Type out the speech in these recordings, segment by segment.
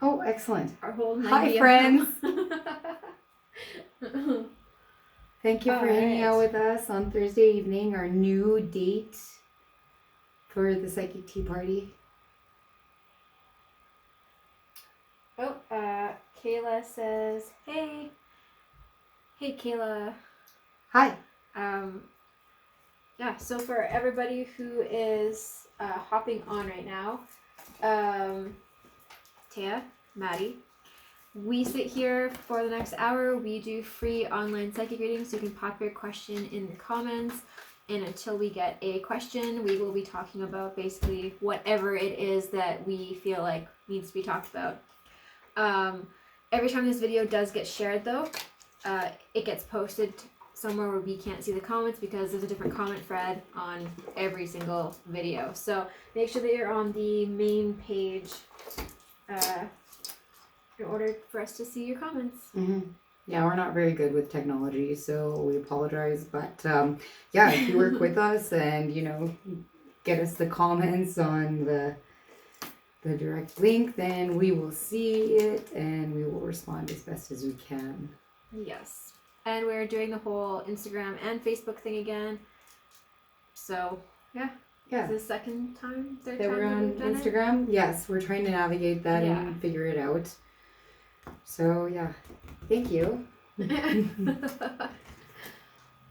Oh, excellent. Our whole Hi, 90th friends. home. Thank you for hanging out with us on Thursday evening, our new date for the Psychic Tea Party. Oh, Kayla says, hey. Hey, Kayla. Hi. Yeah, so for everybody who is hopping on right now, Taya, Maddy, we sit here for the next hour. We do free online psychic readings. You can pop your question in the comments. And until we get a question, we will be talking about basically whatever it is that we feel like needs to be talked about. Every time this video does get shared, though, it gets posted somewhere where we can't see the comments because there's a different comment thread on every single video. So make sure that you're on the main page in order for us to see your comments. Mm-hmm. Yeah, we're not very good with technology, so we apologize. But yeah, if you work with us and, you know, get us the comments on the direct link, then we will see it and we will respond as best as we can. Yes. And we're doing the whole Instagram and Facebook thing again. So, yeah. Yeah. Is the second time, third that time we're on Instagram? Yes, we're trying to navigate that and figure it out. So, yeah. Thank you.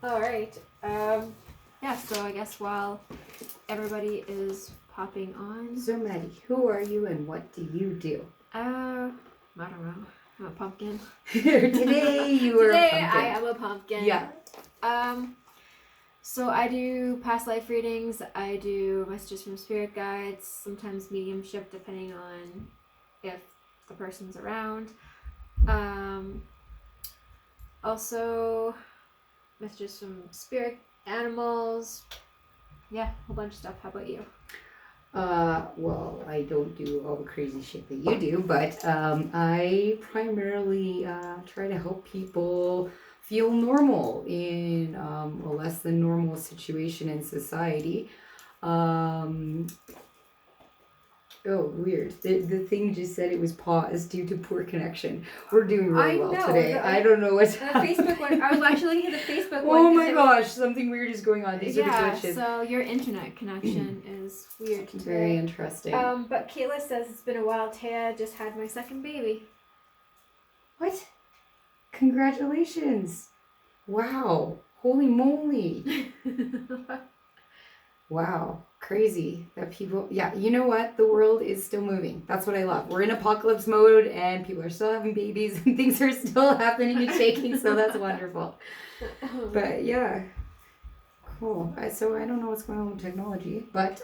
All right. Yeah, so I guess while everybody is popping on. So, Maddy, who are you and what do you do? I don't know. I'm a pumpkin. Today you are a pumpkin. I am a pumpkin. Yeah. So I do past life readings. I do messages from spirit guides. Sometimes mediumship, depending on if the person's around. Also messages from spirit animals. Yeah, a whole bunch of stuff. How about you? Well, I don't do all the crazy shit that you do, but I primarily try to help people feel normal in a less than normal situation in society. Oh, weird. The thing just said it was paused due to poor connection. We're doing really well today. I don't know what's happening. Facebook one. I was actually looking at the Facebook one. Oh my gosh, something weird is going on. These are the glitches. So your internet connection is weird today. Very interesting. But Kayla says it's been a while. Taya just had my second baby. What? Congratulations. Wow. Holy moly. Wow. Crazy that people, yeah, you know what? The world is still moving. That's what I love. We're in apocalypse mode and people are still having babies and things are still happening and shaking, so that's wonderful. But yeah, cool. So I don't know what's going on with technology, but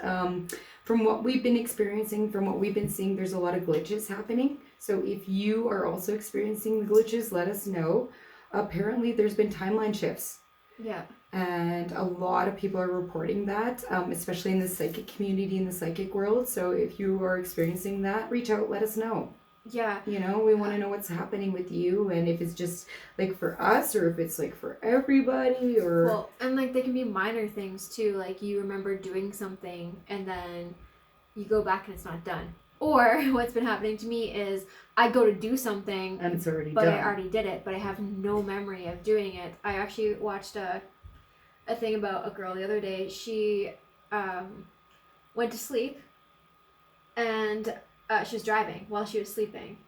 from what we've been experiencing, from what we've been seeing, there's a lot of glitches happening. So if you are also experiencing the glitches, let us know. Apparently there's been timeline shifts. Yeah. And a lot of people are reporting that, especially in the psychic community, in the psychic world. So if you are experiencing that, reach out, let us know. Yeah. You know, we want to know what's happening with you and if it's just like for us or if it's like for everybody or... Well, and like they can be minor things too. Like you remember doing something and then you go back and it's not done. Or what's been happening to me is I go to do something and it's already done. But I already did it, but I have no memory of doing it. I actually watched a thing about a girl the other day. She went to sleep and she was driving while she was sleeping.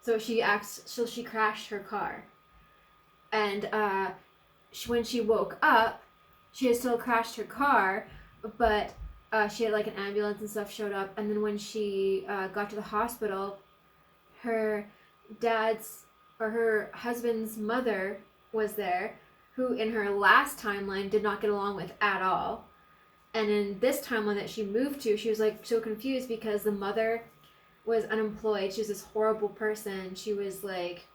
So she crashed her car. And when she woke up, she had still crashed her car, but she had like an ambulance and stuff showed up. And then when she got to the hospital, her husband's mother was there, who in her last timeline did not get along with at all. And in this timeline that she moved to, she was like so confused because the mother was unemployed. She was this horrible person. She was like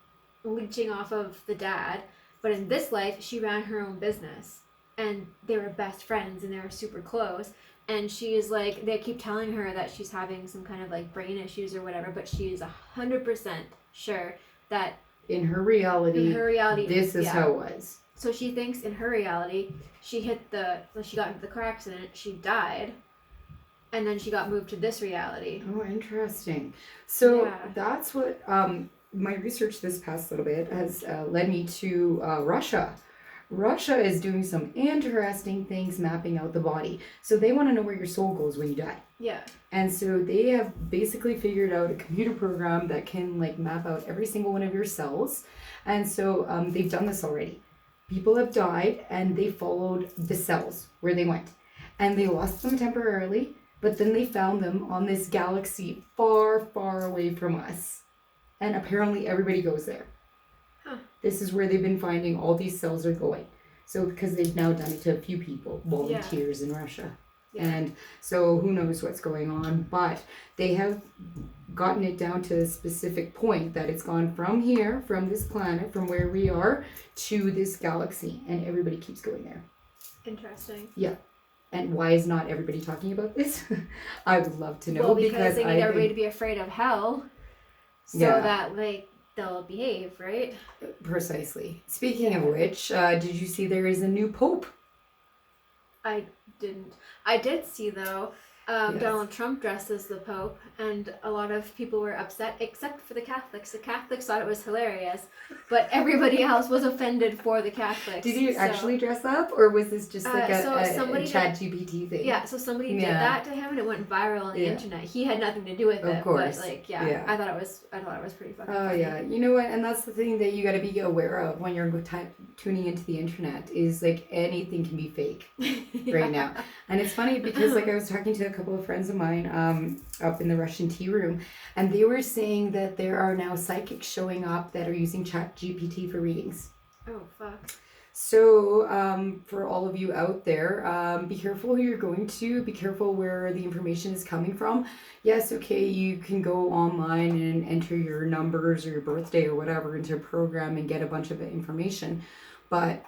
leeching off of the dad. But in this life, she ran her own business. And they were best friends and they were super close. And she is like, they keep telling her that she's having some kind of like brain issues or whatever, but she is 100% sure that in her reality, this is how it was. So she thinks in her reality, she got into the car accident, she died, and then she got moved to this reality. Oh, interesting. So Yeah. that's what my research this past little bit has led me to Russia. Russia is doing some interesting things mapping out the body. So they want to know where your soul goes when you die. Yeah. And so they have basically figured out a computer program that can like map out every single one of your cells. And so they've done this already. People have died and they followed the cells where they went. And they lost them temporarily, but then they found them on this galaxy far, far away from us. And apparently everybody goes there. Huh. This is where they've been finding all these cells are going. So because they've now done it to a few people, volunteers in Russia. Yeah. And so who knows what's going on, but they have gotten it down to a specific point that it's gone from here, from this planet, from where we are, to this galaxy, and everybody keeps going there. Interesting. Yeah. And why is not everybody talking about this? I would love to know. Well, because they need everybody think, to be afraid of hell, so Yeah. that like they'll behave, right? Precisely. Speaking of which, did you see there is a new pope? I didn't. I did see though. Yes. Donald Trump dressed as the Pope, and a lot of people were upset, except for the Catholics. The Catholics thought it was hilarious, but everybody else was offended for the Catholics. Did you actually dress up, or was this just like a Chat GPT thing? Yeah, so somebody did that to him, and it went viral on the internet. He had nothing to do with it, course. but like, I thought it was pretty fucking Oh funny. yeah, you know what? And that's the thing that you got to be aware of when you're tuning into the internet is like anything can be fake right now. And it's funny because like I was talking to a couple of friends of mine up in the Russian tea room, and they were saying that there are now psychics showing up that are using Chat GPT for readings. Oh fuck. So for all of you out there, be careful who you're going to. Be careful where the information is coming from. Yes, okay, you can go online and enter your numbers or your birthday or whatever into a program and get a bunch of information, but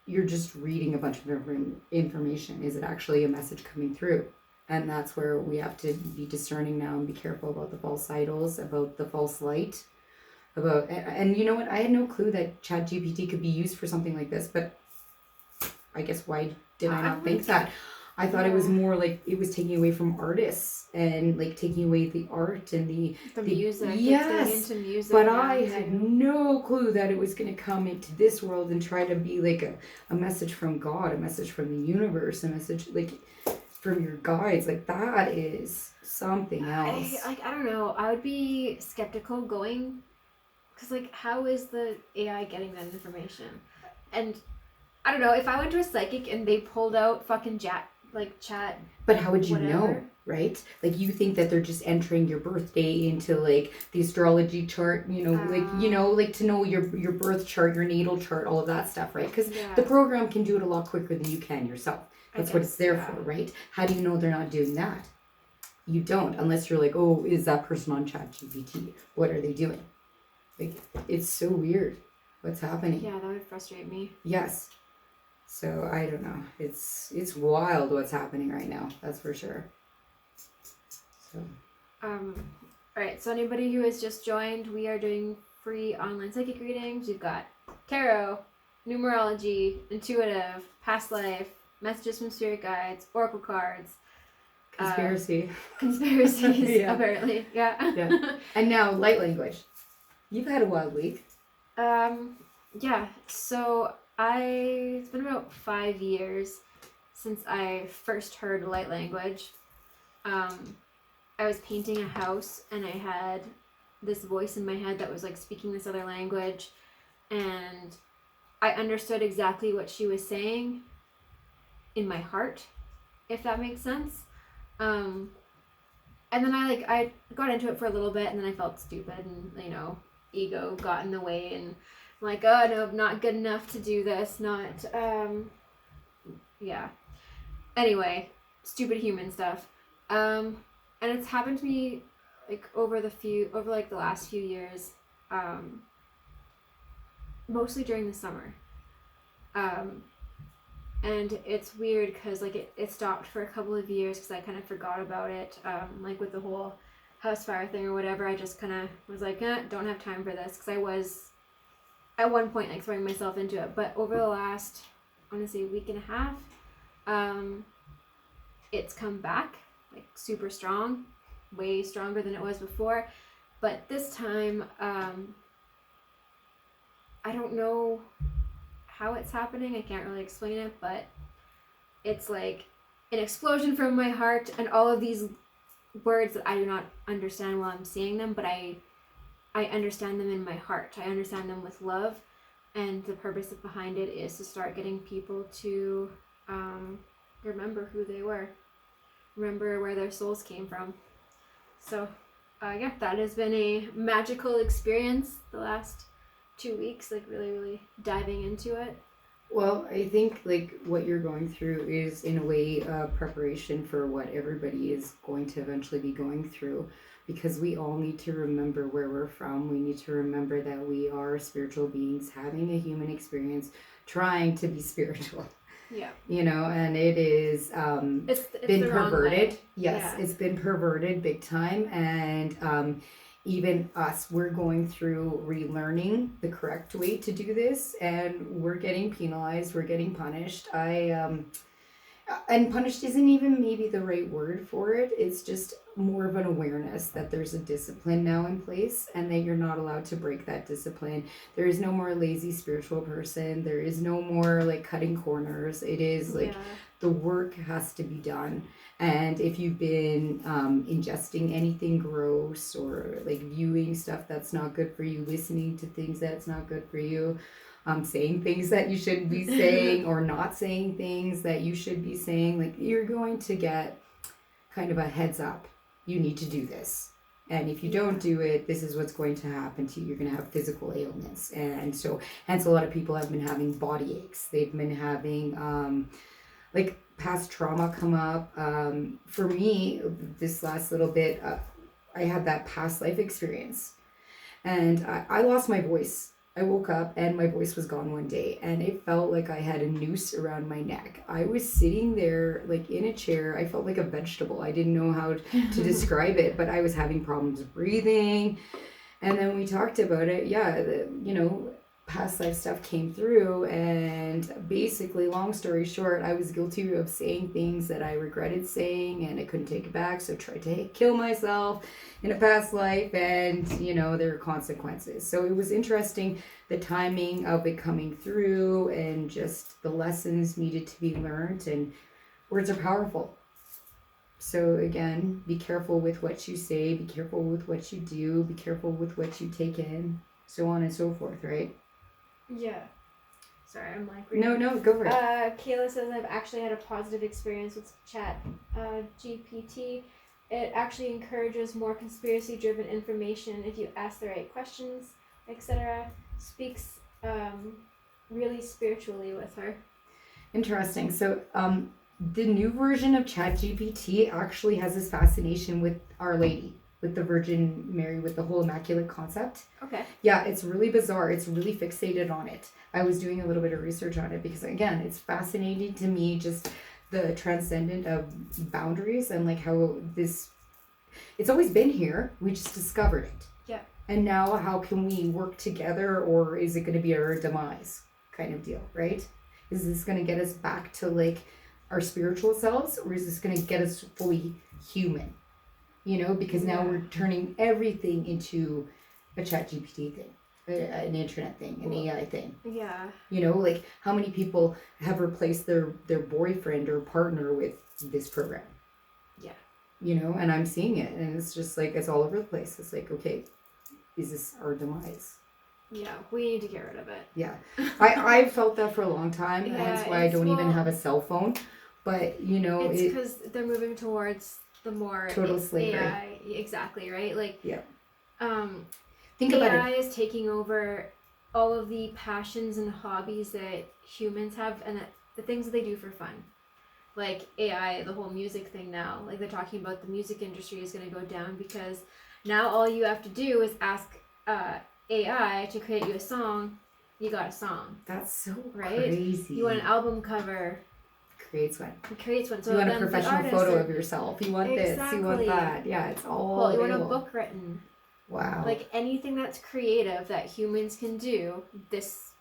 you're just reading a bunch of information. Is it actually a message coming through? And that's where we have to be discerning now and be careful about the false idols, about the false light. And you know what? I had no clue that ChatGPT could be used for something like this, but I guess why did I not think that? I thought it was more like it was taking away from artists and like taking away the art and the music. Yes, it's into music, but I had no clue that it was going to come into this world and try to be like a message from God, a message from the universe, a message like from your guides. Like that is something else. I don't know. I would be skeptical going. Because, like, how is the AI getting that information? And, I don't know, if I went to a psychic and they pulled out fucking chat. But how would you whatever. know, right? Like, you think that they're just entering your birthday into, like, the astrology chart, like, to know your birth chart, your natal chart, all of that stuff, right? Because the program can do it a lot quicker than you can yourself. That's what it's there for, right? How do you know they're not doing that? You don't, unless you're like, oh, is that person on ChatGPT? What are they doing? Like, it's so weird what's happening. Yeah, that would frustrate me. Yes. So, I don't know. It's wild what's happening right now. That's for sure. So. Alright, so anybody who has just joined, we are doing free online psychic readings. We've got tarot, numerology, intuitive, past life, messages from spirit guides, oracle cards. Conspiracies, apparently. Yeah. And now, light language. You've had a wild week. Yeah, so it's been about 5 years since I first heard light language. I was painting a house and I had this voice in my head that was like speaking this other language, and I understood exactly what she was saying in my heart, if that makes sense. And then I got into it for a little bit, and then I felt stupid, and ego got in the way, and I'm like, oh no, I'm not good enough to do this, anyway, stupid human stuff. And it's happened to me like over the last few years, mostly during the summer. And it's weird because like it stopped for a couple of years because I kind of forgot about it, like with the whole house fire thing or whatever. I just kind of was like, don't have time for this, because I was at one point like throwing myself into it. But over the last, I want to say, week and a half, it's come back like super strong, way stronger than it was before. But this time, I don't know how it's happening. I can't really explain it, but it's like an explosion from my heart and all of these words that I do not understand while I'm seeing them, but I understand them in my heart. I understand them with love, and the purpose behind it is to start getting people to remember who they were, remember where their souls came from. So yeah, that has been a magical experience the last 2 weeks, like really diving into it. Well, I think like what you're going through is in a way preparation for what everybody is going to eventually be going through, because we all need to remember where we're from. We need to remember that we are spiritual beings having a human experience, trying to be spiritual. Yeah. You know, and it is it's been perverted. Yes, It's been perverted big time, and even us, we're going through relearning the correct way to do this, and we're getting penalized, we're getting punished. And punished isn't even maybe the right word for it. It's just more of an awareness that there's a discipline now in place and that you're not allowed to break that discipline. There is no more lazy spiritual person. There is no more like cutting corners. It is like the work has to be done. And if you've been ingesting anything gross or like viewing stuff that's not good for you, listening to things that's not good for you, saying things that you shouldn't be saying or not saying things that you should be saying, like you're going to get kind of a heads up. You need to do this. And if you don't do it, this is what's going to happen to you. You're going to have physical ailments. And so hence a lot of people have been having body aches. They've been having like past trauma come up. For me, this last little bit, I had that past life experience. And I lost my voice. I woke up and my voice was gone one day, and it felt like I had a noose around my neck. I was sitting there like in a chair. I felt like a vegetable. I didn't know how to describe it, but I was having problems breathing. And then we talked about it. Yeah, past life stuff came through, and basically, long story short, I was guilty of saying things that I regretted saying and I couldn't take it back, so I tried to kill myself in a past life, and there are consequences. So it was interesting, the timing of it coming through and just the lessons needed to be learned, and words are powerful. So again, be careful with what you say, be careful with what you do, be careful with what you take in, so on and so forth, right? Yeah. Sorry, I'm like reading. No, go for it. Kayla says I've actually had a positive experience with Chat GPT. It actually encourages more conspiracy-driven information if you ask the right questions, etc. Speaks really spiritually with her. Interesting. So the new version of ChatGPT actually has this fascination with Our Lady, with the Virgin Mary, with the whole immaculate concept. Okay. Yeah, it's really bizarre. It's really fixated on it. I was doing a little bit of research on it because, again, it's fascinating to me, just the transcendent of boundaries and like how it's always been here. We just discovered it. Yeah. And now how can we work together, or is it going to be our demise kind of deal, right? Is this going to get us back to like our spiritual selves, or is this going to get us fully human? Because now we're turning everything into a ChatGPT thing, an internet thing, an AI thing. Yeah. Like how many people have replaced their boyfriend or partner with this program? Yeah. And I'm seeing it, and it's just like, it's all over the place. It's like, okay, is this our demise? Yeah, we need to get rid of it. Yeah. I've felt that for a long time. Yeah, that's why I don't even have a cell phone. But, it's because they're moving towards the more total slavery. AI, exactly, right? Like, yeah. Think about it. AI is taking over all of the passions and hobbies that humans have, and the things that they do for fun. Like AI, the whole music thing now, like they're talking about the music industry is going to go down because now all you have to do is ask AI to create you a song. You got a song. That's so right? Crazy. You want an album cover. Creates one. It creates one. So you want a professional photo of yourself. You want this. You want that. Yeah, it's all. Well, you want a book written. Wow. Like anything that's creative that humans can do, this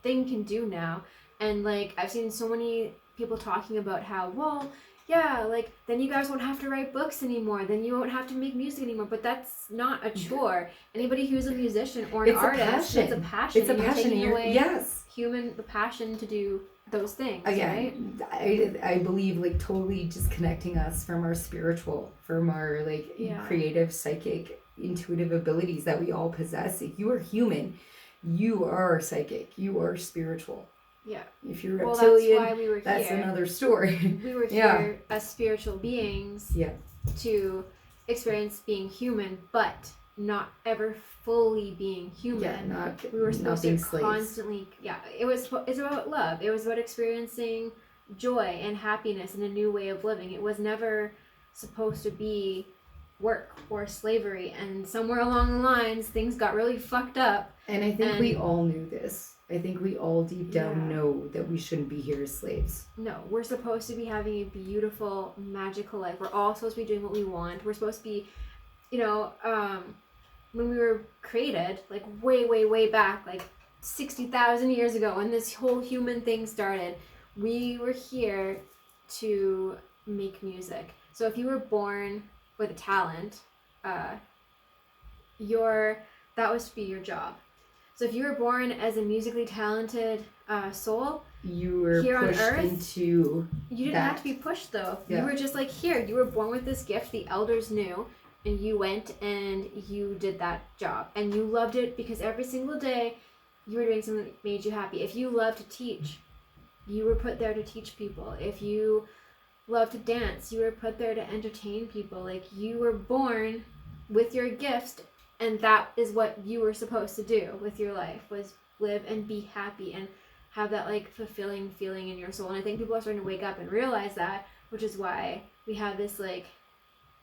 thing can do now. And like I've seen so many people talking about how, well, yeah, like, then you guys won't have to write books anymore. Then you won't have to make music anymore. But that's not a chore. Anybody who's a musician or an It's artist, a passion. it's a passion. It's a passion. Taking away Yes. the passion to do those things, Again, right? I believe like totally disconnecting us from our spiritual, from our like creative, psychic, intuitive abilities that we all possess. If you are human, you are psychic, you are spiritual. Yeah. If you're reptilian, that's why we were that's here. another story. We were here as spiritual beings to experience being human, but not ever fully being human. Yeah, we were supposed to slaves. Constantly, it's about love. It was about experiencing joy and happiness in a new way of living. It was never supposed to be work or slavery, and somewhere along the lines things got really fucked up. And I think we all knew this. I think we all deep down know that we shouldn't be here as slaves. No, we're supposed to be having a beautiful, magical life. We're all supposed to be doing what we want. We're supposed to be, when we were created, like way, way, way back, like 60,000 years ago, when this whole human thing started, we were here to make music. So if you were born with a talent, that was to be your job. So if you were born as a musically talented soul, you were here pushed on Earth, into you didn't have to be pushed though. Yeah. You were just like, here, you were born with this gift, the elders knew, and you went and you did that job. And you loved it because every single day you were doing something that made you happy. If you loved to teach, you were put there to teach people. If you loved to dance, you were put there to entertain people. Like, you were born with your gifts, and that is what you were supposed to do with your life, was live and be happy and have that like fulfilling feeling in your soul. And I think people are starting to wake up and realize that, which is why we have this like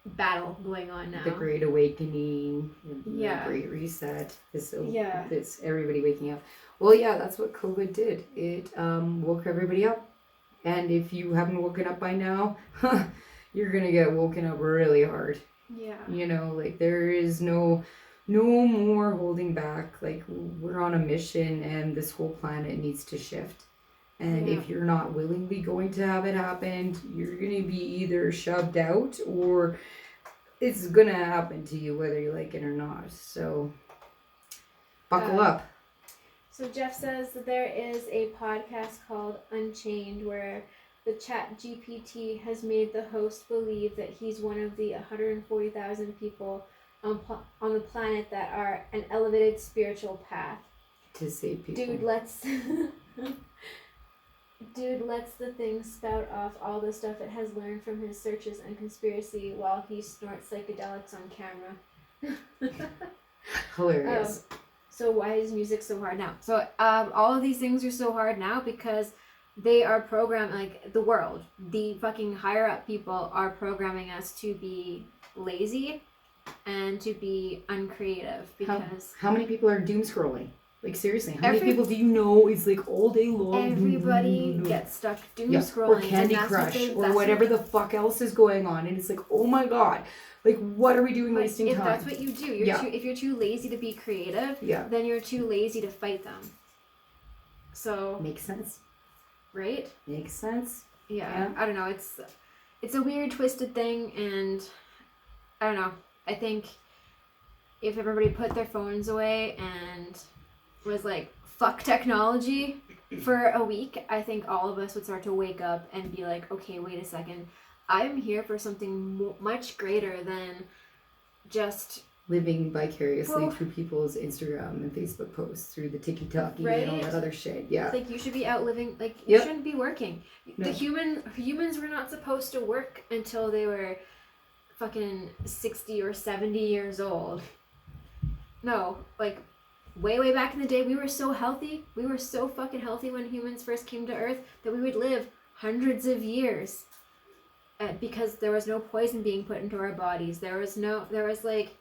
battle going on now. The Great Awakening, the Great Reset. This everybody waking up. Well, yeah, that's what COVID did. It woke everybody up. And if you haven't woken up by now, you're gonna get woken up really hard. Yeah. You know, like there is no more holding back. Like, we're on a mission and this whole planet needs to shift. And if you're not willingly going to have it happen, you're going to be either shoved out or it's going to happen to you whether you like it or not. So buckle up. So Jeff says that there is a podcast called Unchained where the Chat GPT has made the host believe that he's one of the 140,000 people on the planet that are an elevated spiritual path. To save people. Dude lets the thing spout off all the stuff it has learned from his searches and conspiracy while he snorts psychedelics on camera. Hilarious. So why is music so hard now? So all of these things are so hard now because they are programmed, like the world, the fucking higher up people are programming us to be lazy and to be uncreative because... How many people are doom scrolling? Like, seriously, how many people do you know is like all day long? Everybody gets stuck doom scrolling. Or Candy Crush or whatever the fuck else is going on. And it's like, oh my God. Like, what are we doing wasting time? If that's what you do, if you're too lazy to be creative, then you're too lazy to fight them. So... Makes sense. Right? Makes sense. Yeah. I don't know. It's a weird, twisted thing, and I don't know. I think if everybody put their phones away and was like, fuck technology for a week, I think all of us would start to wake up and be like, okay, wait a second. I'm here for something much greater than just... living vicariously through people's Instagram and Facebook posts, through the TikTok and all that other shit. Yeah. Like, you should be out living, like, you shouldn't be working. No. Humans were not supposed to work until they were fucking 60 or 70 years old. No, like, way back in the day, we were so healthy. We were so fucking healthy when humans first came to Earth that we would live hundreds of years. Because there was no poison being put into our bodies. There was like...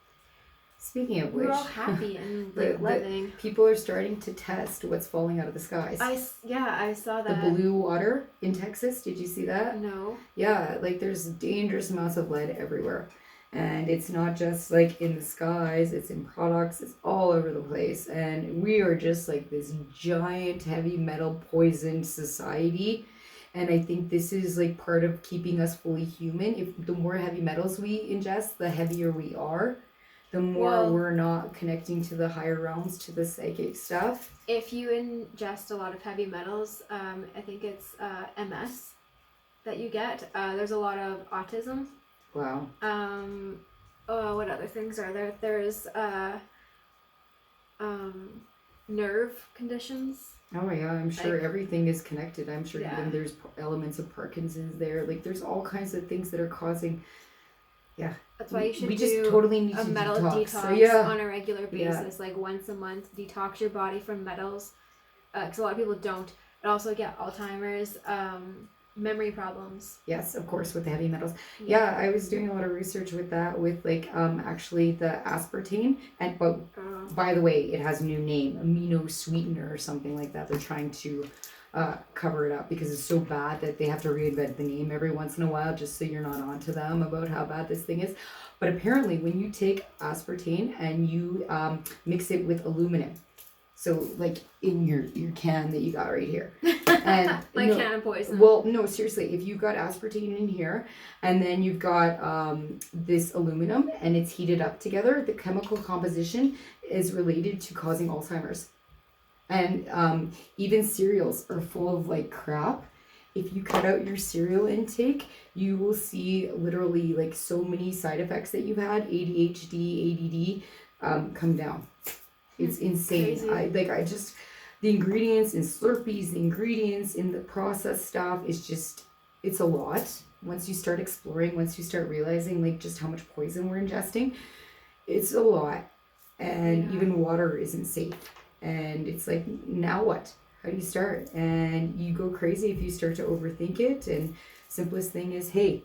Speaking of which, we're all happy and living. People are starting to test what's falling out of the skies. I saw that. The blue water in Texas. Did you see that? No. Yeah, like there's dangerous amounts of lead everywhere. And it's not just like in the skies, it's in products, it's all over the place. And we are just like this giant heavy metal poisoned society. And I think this is like part of keeping us fully human. If the more heavy metals we ingest, the heavier we are, the more we're not connecting to the higher realms, to the psychic stuff. If you ingest a lot of heavy metals, I think it's MS that you get. There's a lot of autism. Wow. What other things are there? There's nerve conditions. Oh yeah, I'm sure Like, everything is connected. I'm sure yeah. even there's elements of Parkinson's there. Like there's all kinds of things that are causing. Yeah. That's why you should we do just totally need a to metal detox. on a regular basis, like once a month. Detox your body from metals, because a lot of people don't. But also get Alzheimer's, memory problems. Yes, of course, with the heavy metals. Yeah, I was doing a lot of research with that, with like actually the aspartame, and by the way, it has a new name, amino sweetener or something like that. They're trying to cover it up because it's so bad that they have to reinvent the name every once in a while just so you're not onto them about how bad this thing is. But apparently, when you take aspartame and you mix it with aluminum, so like in your can that you got right here. And can of poison. Well, no, seriously, if you've got aspartame in here and then you've got this aluminum and it's heated up together, the chemical composition is related to causing Alzheimer's. And even cereals are full of like crap. If you cut out your cereal intake, you will see literally like so many side effects that you've had, ADHD, ADD, come down. It's insane. Crazy. The ingredients in Slurpees, the ingredients in the processed stuff is just, it's a lot. Once you start exploring, once you start realizing like just how much poison we're ingesting, it's a lot. And even water isn't safe. And it's like, now what? How do you start? And you go crazy if you start to overthink it. And simplest thing is, hey,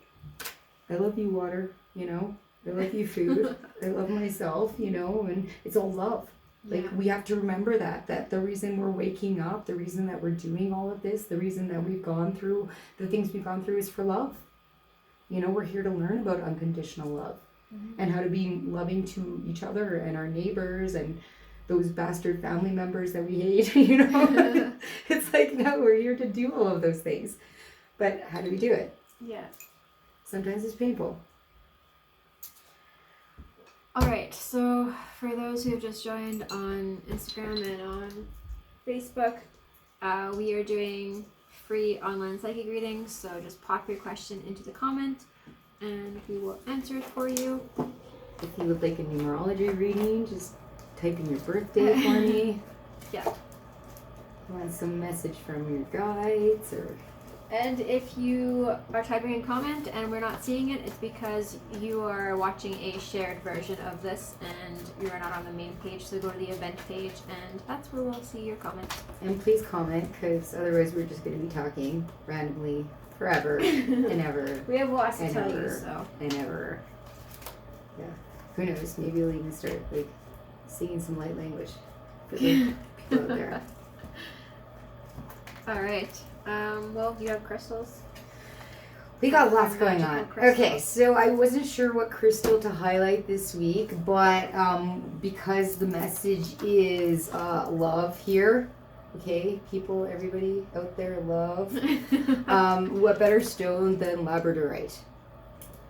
I love you, water, you know? I love you, food. I love myself, you know? And it's all love. Like, we have to remember that the reason we're waking up, the reason that we're doing all of this, the reason that we've gone through the things we've gone through is for love. You know, we're here to learn about unconditional love and how to be loving to each other and our neighbors and those bastard family members that we hate, you know. It's like, no, we're here to do all of those things. But how do we do it? Yeah. Sometimes it's painful. All right, so for those who have just joined on Instagram and on Facebook, we are doing free online psychic readings, so just pop your question into the comment and we will answer it for you. If you would like a numerology reading, just type in your birthday for me. Yeah. Want some message from your guides or... And if you are typing a comment and we're not seeing it, it's because you are watching a shared version of this and you are not on the main page. So go to the event page and that's where we'll see your comment. And please comment, because otherwise we're just going to be talking randomly forever and ever. We have lots to and tell ever, you, so. And ever. Yeah. Who knows? Maybe we'll even start like singing some light language for the people out there. All right. Well, you have crystals. We got lots going on. Magical crystals. Okay, so I wasn't sure what crystal to highlight this week, but because the message is love here, okay, people, everybody out there, love. What better stone than labradorite?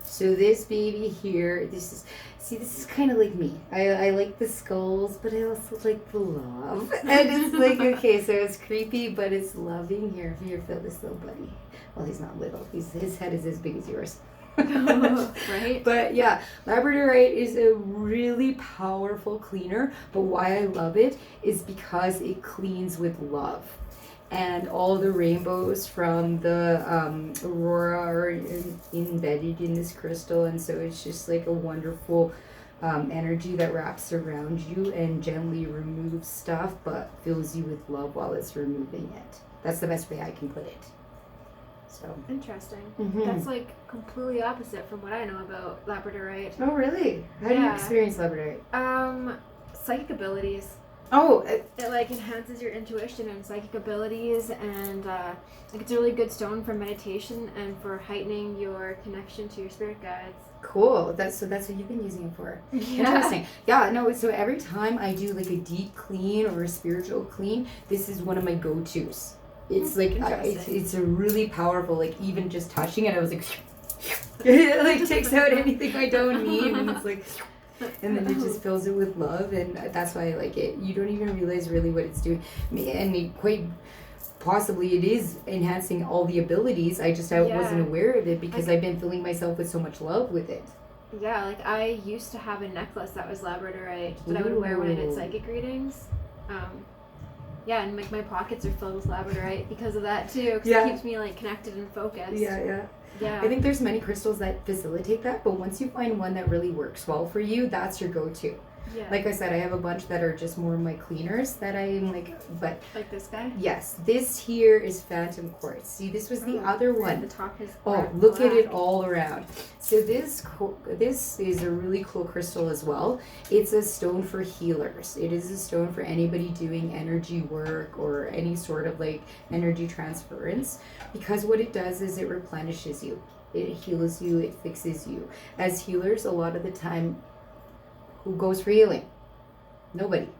So this baby here, this is kind of like me. I like the skulls, but I also like the love. And it's like, okay, so it's creepy, but it's loving. Here, feel this little buddy. Well, he's not little. His head is as big as yours. Right? But yeah, labradorite is a really powerful cleaner, but why I love it is because it cleans with love. And all the rainbows from the aurora are embedded in this crystal, and so it's just like a wonderful energy that wraps around you and gently removes stuff, but fills you with love while it's removing it. That's the best way I can put it. So interesting. Mm-hmm. That's like completely opposite from what I know about labradorite. Oh, really? How do you experience labradorite? Psychic abilities. Oh, it like enhances your intuition and psychic abilities, and like it's a really good stone for meditation and for heightening your connection to your spirit guides. Cool. That's what you've been using it for. Yeah. Interesting. Yeah, no, so every time I do like a deep clean or a spiritual clean, this is one of my go-tos. It's like Interesting. it's a really powerful. Like even just touching it, I was like, it like takes out anything I don't need, and it's like, and then it just fills it with love, and that's why I like it. You don't even realize really what it's doing, and it quite possibly it is enhancing all the abilities. I wasn't aware of it because I've been filling myself with so much love with it. Yeah, like I used to have a necklace that was labradorite that I would wear when I did psychic readings. Yeah, and like my pockets are filled with labradorite because of that too. Because it keeps me like connected and focused. Yeah. Yeah. I think there's many crystals that facilitate that, but once you find one that really works well for you, that's your go-to. Yeah. Like I said, I have a bunch that are just more my cleaners that I'm like, but like this guy. yes, this here is phantom quartz. See, this was the other one. The top is look at it all around. So this is a really cool crystal as well. It's a stone for healers. It is a stone for anybody doing energy work or any sort of like energy transference, because what it does is it replenishes you. It heals you, it fixes you. As healers, a lot of the time, who goes for healing? Nobody.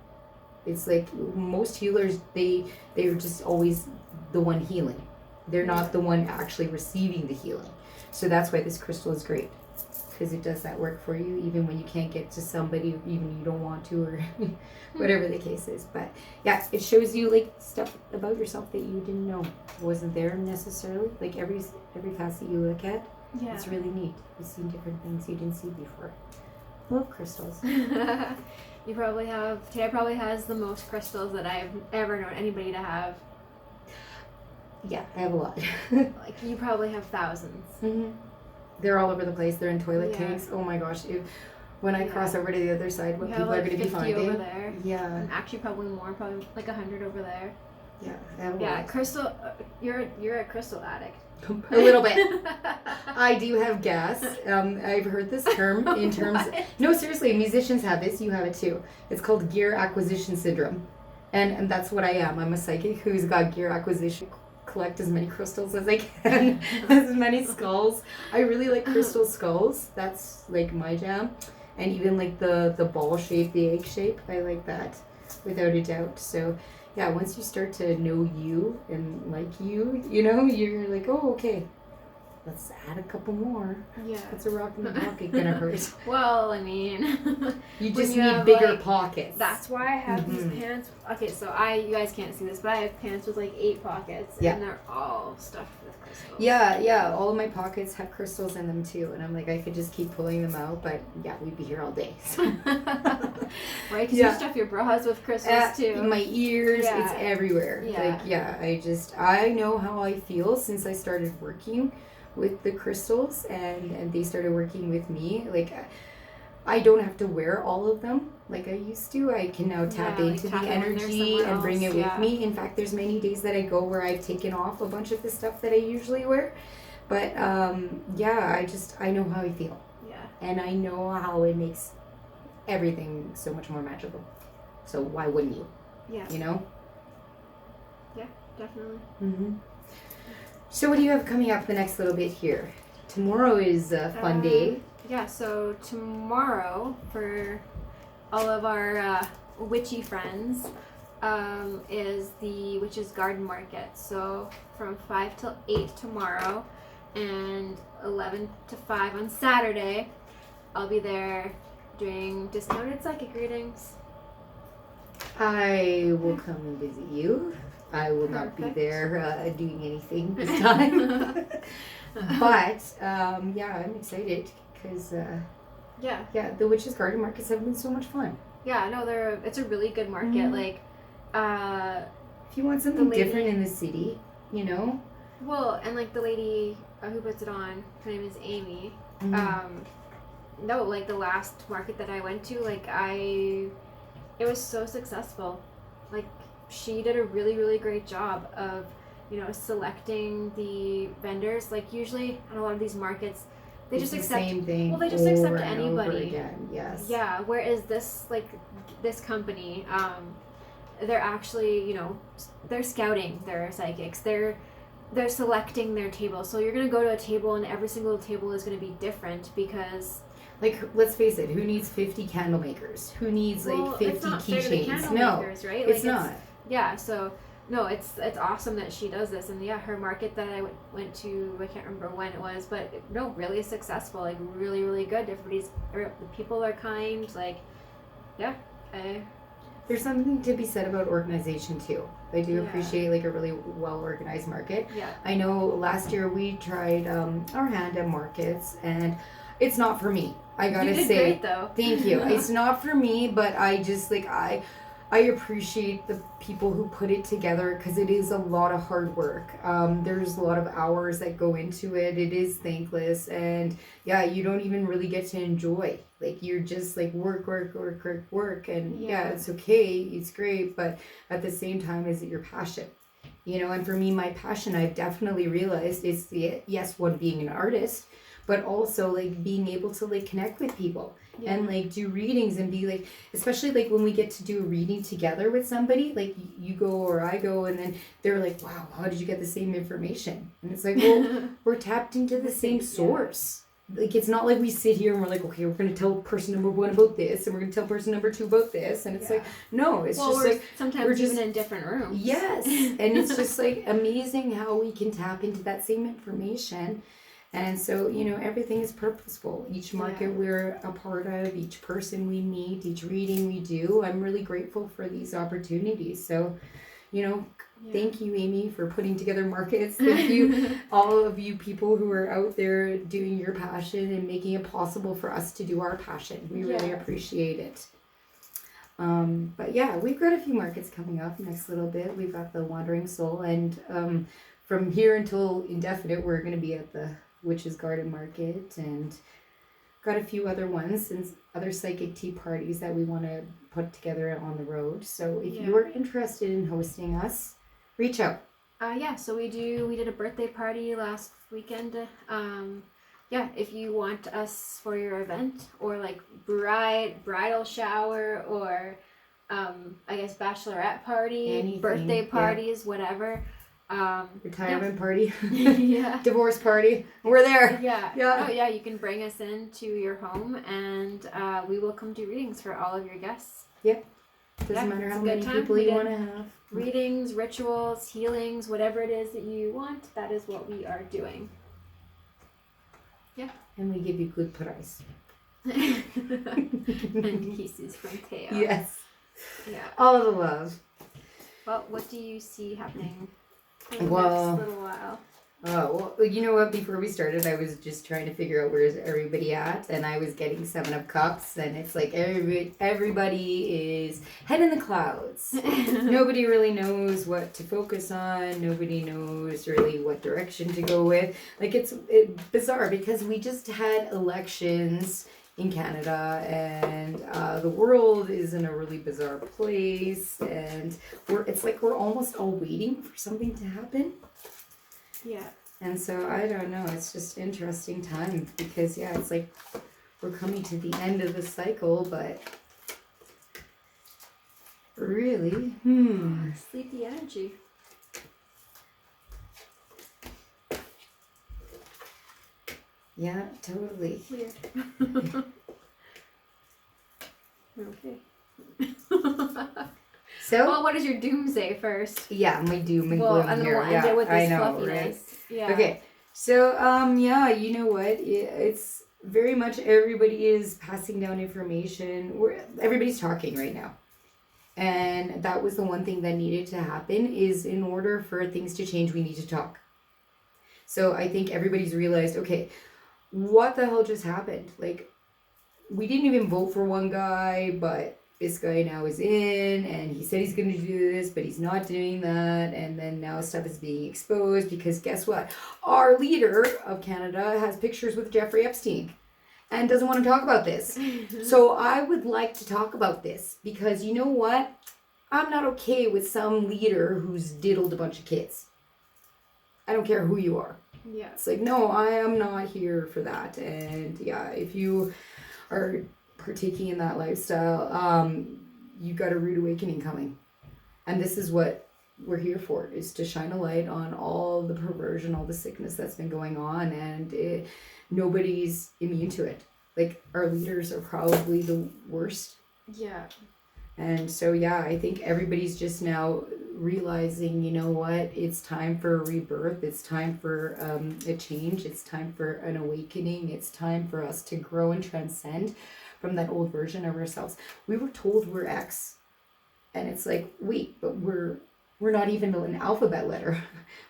It's like most healers, they're just always the one healing. They're not the one actually receiving the healing. So that's why this crystal is great, because it does that work for you even when you can't get to somebody, even you don't want to, or whatever the case is. But yeah, it shows you like stuff about yourself that you didn't know wasn't there necessarily. Like every facet you look at, it's really neat. You've seen different things you didn't see before. Love crystals. You probably have. Taya probably has the most crystals that I've ever known anybody to have. Yeah, I have a lot. Like you probably have thousands. Mm-hmm. They're all over the place. They're in toilet tanks. Oh my gosh! When I cross over to the other side, what people are going to be finding. Over there. Yeah. And actually, probably more. Probably like 100 over there. Yeah, I have a lot. Crystal. You're a crystal addict. A little bit. I do have gas. I've heard this term in terms. No, seriously, musicians have this. You have it too. It's called gear acquisition syndrome, and that's what I am. I'm a psychic who's got gear acquisition. Collect as many crystals as I can, as many skulls. I really like crystal skulls. That's like my jam, and even like the ball shape, the egg shape. I like that, without a doubt. So. Yeah, once you start to know you and like you, you're like, oh, okay, let's add a couple more. Yeah. What's a rock in the pocket gonna hurt? Well, I mean, you just need bigger pockets. That's why I have these pants. Okay, so you guys can't see this, but I have pants with like 8 pockets, and they're all stuffed with crystals. Yeah, all of my pockets have crystals in them too, and I'm like, I could just keep pulling them out, but yeah, we'd be here all day. So. Right, because you stuff your bras with crystals too. My ears, it's everywhere. Yeah. Like, I know how I feel since I started working with the crystals, and they started working with me. Like, I don't have to wear all of them like I used to. I can now tap into the energy and bring it with me. In fact, there's many days that I go where I've taken off a bunch of the stuff that I usually wear. But I know how I feel. Yeah. And I know how it makes everything so much more magical. So why wouldn't you? Yeah. Yeah, definitely. Mm-hmm. So what do you have coming up the next little bit here? Tomorrow is a fun day. Yeah, so tomorrow, for all of our witchy friends, is the Witch's Garden Market. So from 5 till 8 tomorrow, and 11 to 5 on Saturday, I'll be there doing discounted psychic readings. I will come and visit you. I will not be there doing anything this time. But, I'm excited because, the Witch's Garden Markets have been so much fun. Yeah, no, it's a really good market. Like, if you want something different in the city, Well, and like the lady who puts it on, her name is Amy. No, like the last market that I went to, it was so successful. Like, she did a really, really great job of, selecting the vendors. Like, usually on a lot of these markets, they just accept the same thing. Well, they just accept anybody. Again. Yes. Yeah. Whereas this company, they're actually, they're scouting their psychics. They're selecting their table. So you're gonna go to a table, and every single table is gonna be different because. Like, let's face it, who needs 50 candle makers? Who needs 50 keychains? No, right? It's not. Yeah, so no, it's awesome that she does this. And yeah, her market that I went to, I can't remember when it was, but no, really successful, like really, really good. The people are kind, like, yeah. There's something to be said about organization too. I do appreciate like a really well organized market. Yeah. I know last year we tried our hand at markets, and it's not for me. I gotta you did say, great, though. thank you. It's not for me, but I just like I appreciate the people who put it together because it is a lot of hard work. There's a lot of hours that go into it. It is thankless, and yeah, you don't even really get to enjoy. Like you're just like work, and yeah, it's okay, it's great, but at the same time, is it your passion? You know, and for me, my passion, I've definitely realized is yes, one being an artist, but also like being able to like connect with people. Yeah. And like do readings and be like, especially like when we get to do a reading together with somebody, like you go or I go, and then they're like, wow, how did you get the same information? And it's like, well, we're tapped into the same source. Like it's not like we sit here and we're like, okay, we're going to tell person number 1 about this, and we're going to tell person number 2 about this, and it's like, no, it's just like sometimes we're just in different rooms. Yes. And it's just like amazing how we can tap into that same information. And so, you know, everything is purposeful. Each market we're a part of, each person we meet, each reading we do. I'm really grateful for these opportunities. So, you know, thank you, Amy, for putting together markets. Thank you, all of you people who are out there doing your passion and making it possible for us to do our passion. We really appreciate it. But yeah, we've got a few markets coming up next little bit. We've got the Wandering Soul, and from here until indefinite, we're going to be at the Witch's Garden Market, and got a few other ones and other psychic tea parties that we want to put together on the road. So if you're interested in hosting us, reach out. So we did a birthday party last weekend. If you want us for your event, or like bridal shower, or I guess bachelorette party, anything, birthday parties, whatever. Retirement party, yeah, divorce party, we're there. You can bring us into your home, and we will come do readings for all of your guests. Doesn't matter how many people you want to have. Readings, rituals, healings, whatever it is that you want, that is what we are doing. And we give you good price. And kisses from Teo. Yes. All the love. Well, what do you see happening in the next little while? Oh, well, you know what? Before we started, I was just trying to figure out where's everybody at, and I was getting 7 of Cups, and it's like everybody is head in the clouds. Nobody really knows what to focus on. Nobody knows really what direction to go with. Like, it's bizarre because we just had elections in Canada, and the world is in a really bizarre place, and it's like we're almost all waiting for something to happen. And so I don't know, it's just interesting time because it's like we're coming to the end of the cycle, but really, Sleepy energy. Yeah, totally. Weird. Okay. So, well, what is your doomsday first? Yeah, my doom and gloom and then here. we'll end it with this fluffiness. Right? Yeah. Okay. So, you know what? It's very much everybody is passing down information. Everybody's talking right now. And that was the one thing that needed to happen is in order for things to change, we need to talk. So I think everybody's realized, okay, what the hell just happened? Like, we didn't even vote for one guy, but this guy now is in, and he said he's going to do this, but he's not doing that, and then now stuff is being exposed because guess what? Our leader of Canada has pictures with Jeffrey Epstein and doesn't want to talk about this. So I would like to talk about this because you know what? I'm not okay with some leader who's diddled a bunch of kids. I don't care who you are. Yeah. It's like, no, I am not here for that. And if you are partaking in that lifestyle, you got a rude awakening coming. And this is what we're here for, is to shine a light on all the perversion, all the sickness that's been going on, and nobody's immune to it. Like, our leaders are probably the worst. Yeah. And so, yeah, I think everybody's just now realizing, you know what, it's time for a rebirth. It's time for a change. It's time for an awakening. It's time for us to grow and transcend from that old version of ourselves. We were told we're X, and it's like, wait, but we're not even an alphabet letter.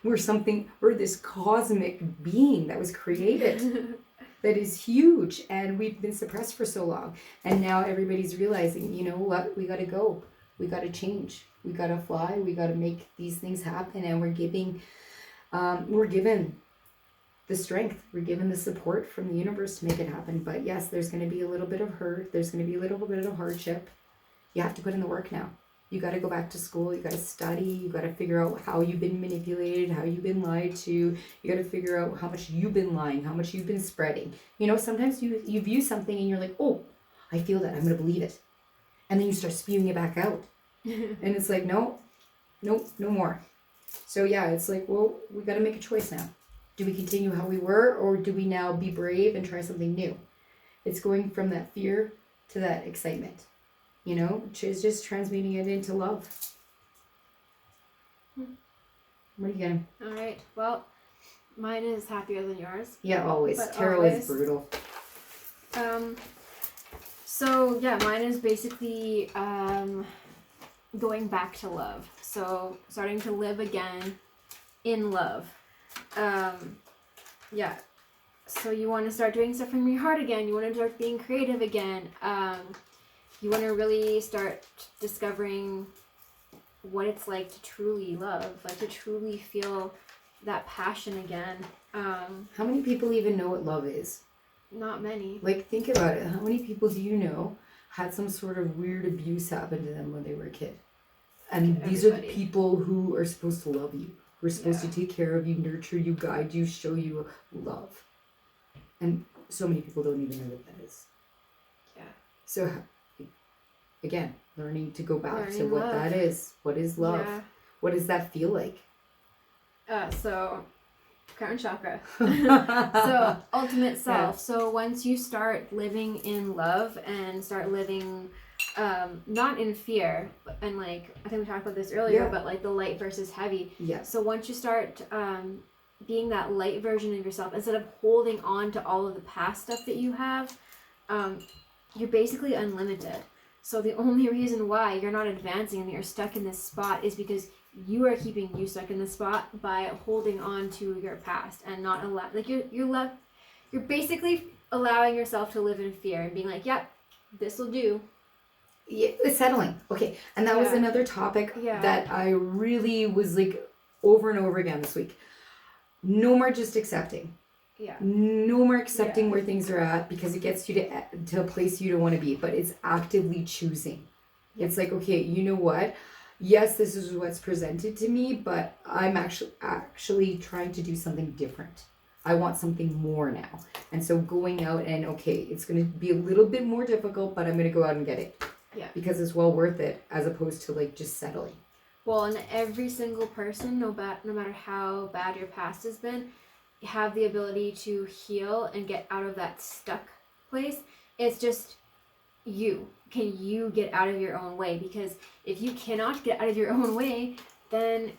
We're this cosmic being that was created. That is huge, and we've been suppressed for so long, and now everybody's realizing, you know what, we got to go, we got to change, we got to fly, we got to make these things happen, and we're given the strength, we're given the support from the universe to make it happen. But yes, there's going to be a little bit of hurt, there's going to be a little bit of hardship. You have to put in the work now. You got to go back to school. You got to study. You got to figure out how you've been manipulated, how you've been lied to. You got to figure out how much you've been lying, how much you've been spreading. You know, sometimes you view something and you're like, oh, I feel that. I'm going to believe it. And then you start spewing it back out. And it's like, no more. So yeah, it's like, well, we got to make a choice now. Do we continue how we were, or do we now be brave and try something new? It's going from that fear to that excitement. You know, just transmuting it into love. What are you getting? All right. Well, mine is happier than yours. Yeah, always. Tarot is brutal. So yeah, mine is basically going back to love. So starting to live again in love. Yeah. So you want to start doing stuff from your heart again. You want to start being creative again. You want to really start discovering what it's like to truly love, like to truly feel that passion again. How many people even know what love is? Not many. Like, think about it. How many people do you know had some sort of weird abuse happen to them when they were a kid? And these are the people who are supposed to love you, who are supposed to take care of you, nurture you, guide you, show you love. And so many people don't even know what that is. Yeah. So again, learning to go back to what love. that is. What is love? Yeah. What does that feel like? So crown chakra. So ultimate self. Yeah. So once you start living in love and start living not in fear, and like I think we talked about this earlier, but like the light versus heavy. Yeah. So once you start being that light version of yourself, instead of holding on to all of the past stuff that you have, you're basically unlimited. So the only reason why you're not advancing and you're stuck in this spot is because you are keeping you stuck in this spot by holding on to your past and not allow, like you're basically allowing yourself to live in fear and being like, yep, this will do. Yeah, it's settling. Okay. And that was another topic that I really was like over and over again this week. No more just accepting. Yeah. No more accepting where things are at, because it gets you to a place you don't want to be, but it's actively choosing. Yeah. It's like, okay, you know what? Yes, this is what's presented to me, but I'm actually trying to do something different. I want something more now. And so going out and, okay, it's going to be a little bit more difficult, but I'm going to go out and get it. Yeah. Because it's well worth it, as opposed to like just settling. Well, and every single person, no matter how bad your past has been, have the ability to heal and get out of that stuck place. It's just you. Can you get out of your own way? Because if you cannot get out of your own way, then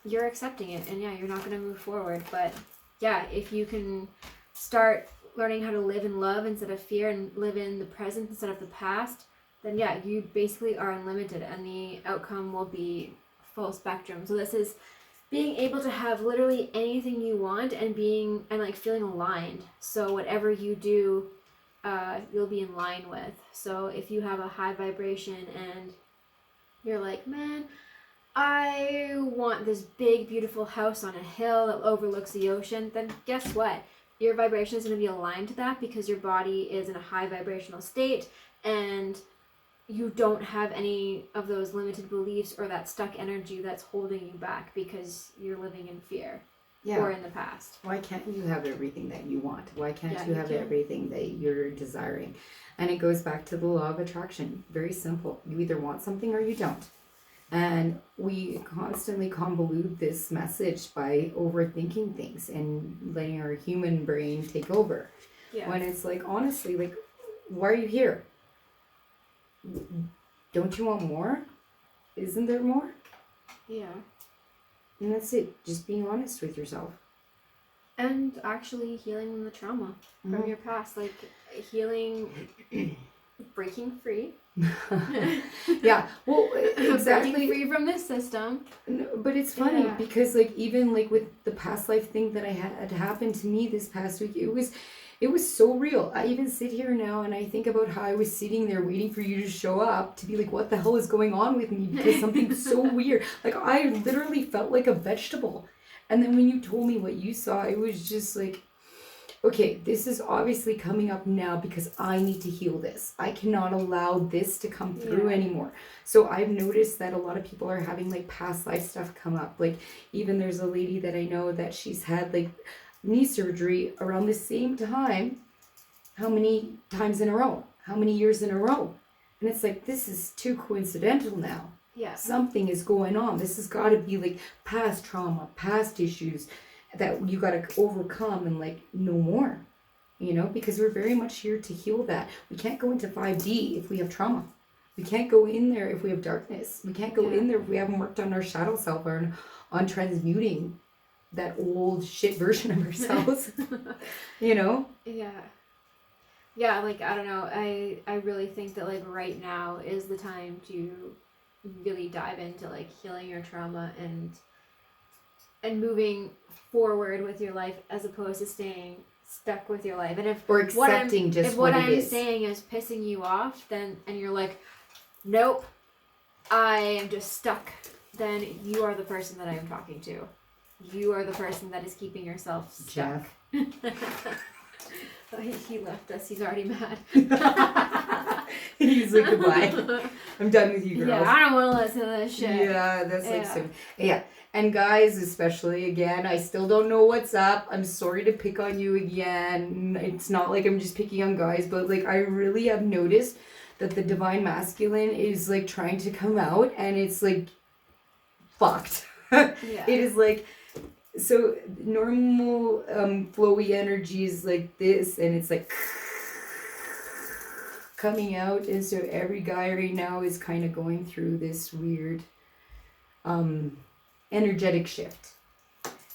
you're accepting it, and you're not going to move forward. But if you can start learning how to live in love instead of fear and live in the present instead of the past, then you basically are unlimited, and the outcome will be full spectrum. So this is being able to have literally anything you want and feeling aligned. So whatever you do, you'll be in line with. So if you have a high vibration and you're like, man, I want this big, beautiful house on a hill that overlooks the ocean, then guess what? Your vibration is going to be aligned to that, because your body is in a high vibrational state, and you don't have any of those limited beliefs or that stuck energy that's holding you back because you're living in fear or in the past. Why can't you have everything that you want? Why can't you have everything that you're desiring? And it goes back to the law of attraction. Very simple. You either want something or you don't. And we constantly convolute this message by overthinking things and letting our human brain take over. Yeah. When it's like, honestly, like, why are you here? don't you want more? Isn't there more? Yeah. And that's it. Just being honest with yourself. And actually healing the trauma from your past. Like, healing, breaking free. Yeah, well, exactly. Breaking free from this system. No, but it's funny because like even like with the past life thing that I had happened to me this past week, it was so real. I even sit here now and I think about how I was sitting there waiting for you to show up to be like, what the hell is going on with me? Because something's so weird. Like I literally felt like a vegetable. And then when you told me what you saw, it was just like, okay, this is obviously coming up now because I need to heal this. I cannot allow this to come through anymore. So I've noticed that a lot of people are having like past life stuff come up. Like even there's a lady that I know that she's had like knee surgery around the same time. How many times in a row? How many years in a row? And it's like, this is too coincidental now. Yeah. Something is going on. This has got to be like past trauma, past issues that you got to overcome and like no more, you know, because we're very much here to heal that. We can't go into 5D if we have trauma. We can't go in there if we have darkness. We can't go in there if we haven't worked on our shadow self or on transmuting that old shit version of ourselves, you know? Yeah, like, I don't know, I really think that like right now is the time to really dive into like healing your trauma and moving forward with your life as opposed to staying stuck with your life. And if or accepting just what I'm it is. saying is pissing you off, then and you're like, nope, I am just stuck, then you are the person that I am talking to. You are the person that is keeping yourself stuck. He left us. He's already mad. He's like, goodbye. I'm done with you girls. Yeah, I don't want to listen to this shit. Yeah, that's like so. Yeah. And guys, especially, again, I still don't know what's up. I'm sorry to pick on you again. It's not like I'm just picking on guys, but like I really have noticed that the divine masculine is like trying to come out and it's like fucked. It is like, so normal flowy energy is like this and it's like coming out, and so every guy right now is kind of going through this weird energetic shift,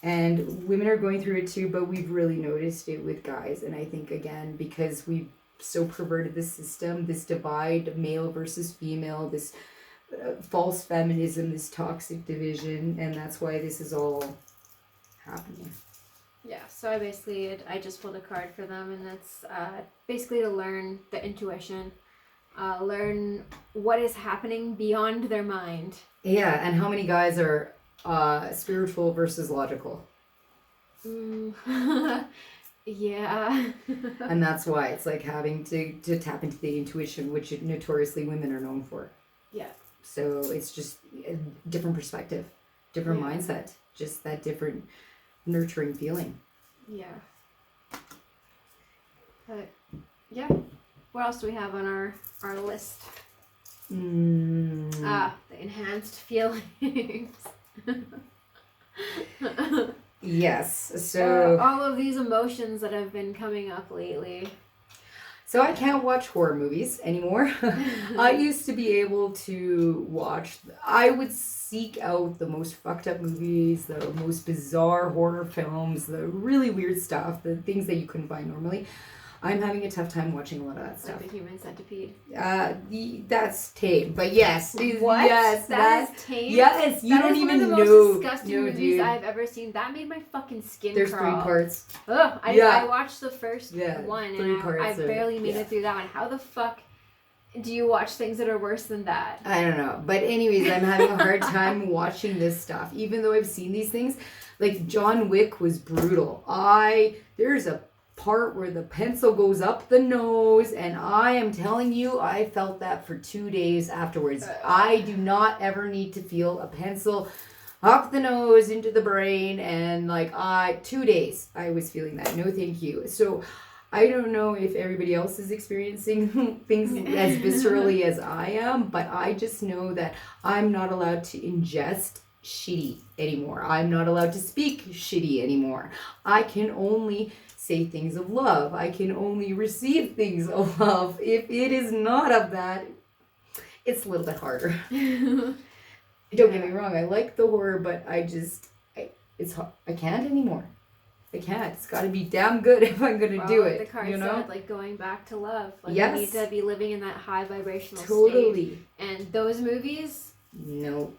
and women are going through it too, but we've really noticed it with guys. And I think again because we've so perverted the system, this divide, male versus female, this false feminism, this toxic division, and that's why this is all happening. Yeah, so I just pulled a card for them, and that's basically to learn the intuition, learn what is happening beyond their mind. Yeah, and how many guys are spiritual versus logical? Yeah. And that's why it's like having to tap into the intuition, which notoriously women are known for. Yeah. So it's just a different perspective, different mindset, just that different nurturing feeling. Yeah. But yeah, what else do we have on our list? The enhanced feelings. Yes, so all of these emotions that have been coming up lately. So I can't watch horror movies anymore. I used to be able to watch, I would seek out the most fucked up movies, the most bizarre horror films, the really weird stuff, the things that you couldn't find normally. I'm having a tough time watching a lot of that stuff. Like the Human Centipede. That's tame, but yes. What? Yes, that's tame? Yes, you don't even know. That is one of the most disgusting movies I've ever seen. That made my fucking skin There's crawl. 3 parts. Ugh, I watched the first one and I barely made it through that one. How the fuck do you watch things that are worse than that? I don't know. But anyways, I'm having a hard time watching this stuff. Even though I've seen these things. Like John Wick was brutal. There's a part where the pencil goes up the nose, and I am telling you, I felt that for 2 days afterwards. I do not ever need to feel a pencil up the nose into the brain, and 2 days I was feeling that. No thank you. So I don't know if everybody else is experiencing things as viscerally as I am, but I just know that I'm not allowed to ingest shitty anymore. I'm not allowed to speak shitty anymore. I can only say things of love. I can only receive things of love. If it is not of that, it's a little bit harder. Don't get me wrong, I like the horror, but I can't anymore. I can't. It's got to be damn good if I'm going to do it. The card said, like, going back to love. Like, yes. You need to be living in that high vibrational totally. state. And those movies? Nope.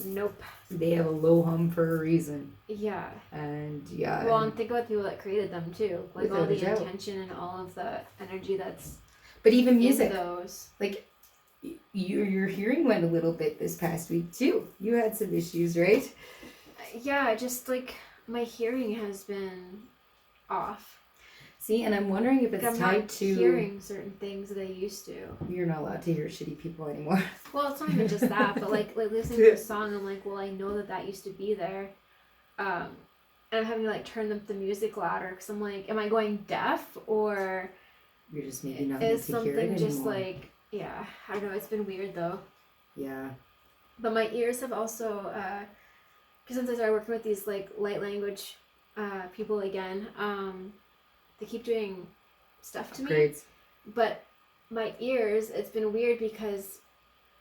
Nope. They have a low hum for a reason. Yeah. And yeah. Well, and think about the people that created them too. Like all the doubt. intention and all of the energy that's but even music. in those. Like, your hearing went a little bit this past week too. You had some issues, right? Yeah, just like my hearing has been off. See, and I'm wondering if it's tied to hearing certain things that I used to. You're not allowed to hear shitty people anymore. Well, it's not even just that, but like listening to a song, I'm like, well, I know that used to be there, and I'm having to like turn the music louder because I'm like, am I going deaf or you're just maybe not is able to hear it something just anymore. like I don't know. It's been weird though. Yeah. But my ears have also, because since I started working with these like light language people again, they keep doing stuff to me. But my ears, it's been weird because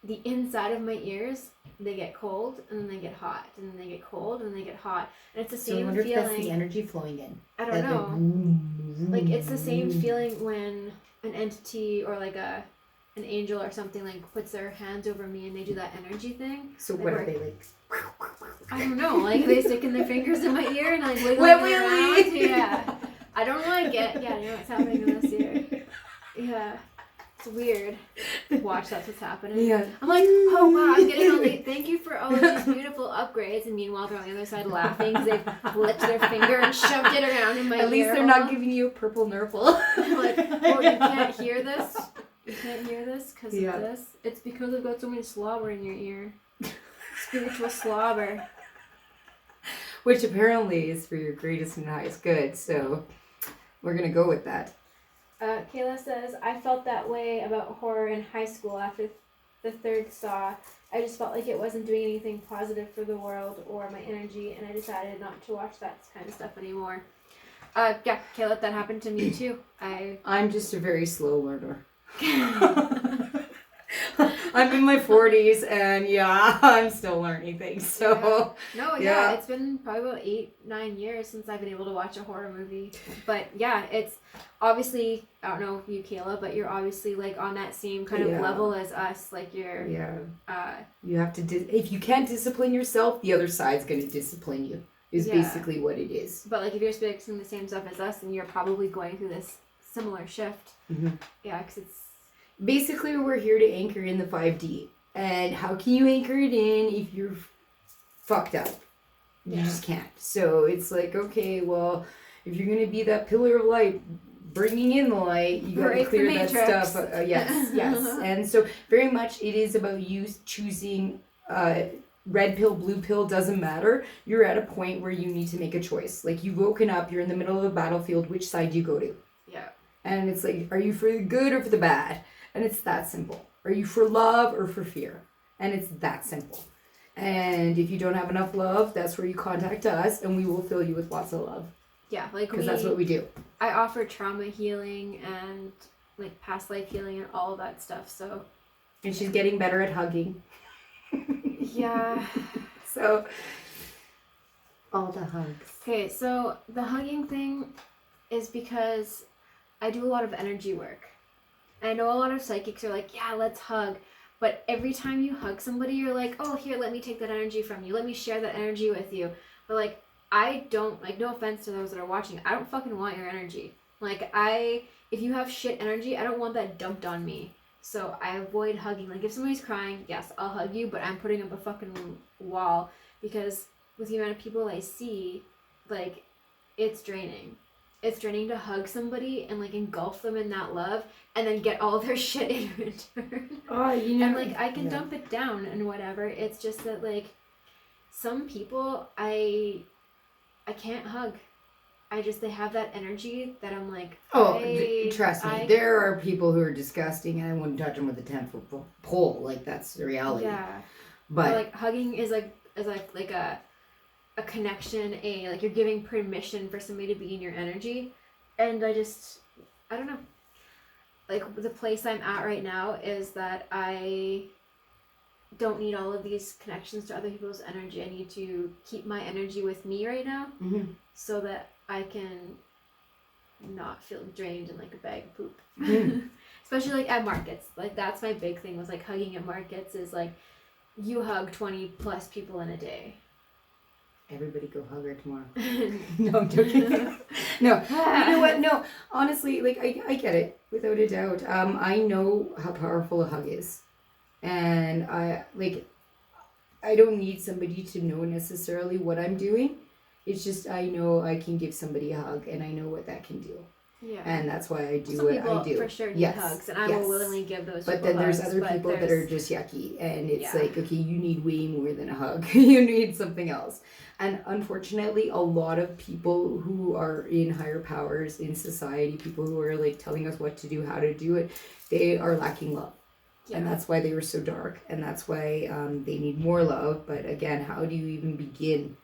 the inside of my ears, they get cold and then they get hot and then they get cold and then they get hot. And it's the same I wonder feeling. if that's the energy flowing in. I don't know. Like it's the same feeling when an entity or like an angel or something like puts their hands over me and they do that energy thing. So what are they like? I don't know. Like they stick in their fingers in my ear and like wiggle around. Yeah. I don't like it. Yeah, I know what's happening in this ear. Yeah. It's weird. Watch, that's what's happening. Yeah. I'm like, oh wow, I'm getting all late. Thank you for all of these beautiful upgrades. And meanwhile, they're on the other side laughing because they've flipped their finger and shoved it around in my ear. At least they're not giving you a purple nurple. I'm like, oh, you can't hear this? You can't hear this because of this? It's because I've got so many slobber in your ear. Spiritual slobber. Which apparently is for your greatest and highest good, so we're going to go with that. Kayla says, I felt that way about horror in high school after the third Saw. I just felt like it wasn't doing anything positive for the world or my energy, and I decided not to watch that kind of stuff anymore. Yeah, Kayla, that happened to me too. I'm just a very slow learner. I'm in my 40s and I'm still learning things. So yeah, it's been probably about 8-9 years since I've been able to watch a horror movie. But yeah, it's obviously, I don't know you, Kayla, but you're obviously like on that same kind of level as us. Like you're you have to if you can't discipline yourself, the other side's going to discipline you. Is basically what it is. But like if you're experiencing the same stuff as us, then you're probably going through this similar shift. Mm-hmm. Yeah, because it's basically, we're here to anchor in the 5D. And how can you anchor it in if you're fucked up? You just can't. So it's like, okay, well, if you're going to be that pillar of light, bringing in the light, you got to clear that stuff. Yes. And so very much it is about you choosing red pill, blue pill, doesn't matter. You're at a point where you need to make a choice. Like you've woken up, you're in the middle of a battlefield, which side do you go to? Yeah. And it's like, are you for the good or for the bad? And it's that simple. Are you for love or for fear? And it's that simple. And if you don't have enough love, that's where you contact us and we will fill you with lots of love. Yeah, like because that's what we do. I offer trauma healing and like past life healing and all of that stuff. So. And she's getting better at hugging. Yeah. So. All the hugs. Okay, so the hugging thing is because I do a lot of energy work. I know a lot of psychics are like, yeah, let's hug. But every time you hug somebody, you're like, oh, here, let me take that energy from you. Let me share that energy with you. But, like, I don't, like, no offense to those that are watching, I don't fucking want your energy. Like, if you have shit energy, I don't want that dumped on me. So I avoid hugging. Like, if somebody's crying, yes, I'll hug you, but I'm putting up a fucking wall. Because with the amount of people I see, like, it's draining. It's draining to hug somebody and like engulf them in that love and then get all their shit in return. Oh, you know. And like I can dump it down and whatever. It's just that like some people I can't hug. They have that energy that I'm like. Trust me, there are people who are disgusting and I wouldn't touch them with a 10-foot pole. Like that's the reality. Yeah. But like hugging is like a connection, like you're giving permission for somebody to be in your energy. And I don't know, like the place I'm at right now is that I don't need all of these connections to other people's energy. I need to keep my energy with me right now, so that I can not feel drained and like a bag of poop. Especially like at markets. Like that's my big thing with like hugging at markets is like you hug 20 plus people in a day. Everybody go hug her tomorrow. No, I'm joking. No, you know what? No, honestly, like I get it without a doubt. I know how powerful a hug is, and I don't need somebody to know necessarily what I'm doing. It's just I know I can give somebody a hug, and I know what that can do. Yeah. And that's why I do Some what people I do. for sure need hugs, and I will willingly give those. But then hugs, there's other people that are just yucky, and it's like, okay, you need way more than a hug. You need something else. And unfortunately, a lot of people who are in higher powers in society, people who are like telling us what to do, how to do it, they are lacking love. Yeah. And that's why they were so dark, and that's why they need more love. But again, how do you even begin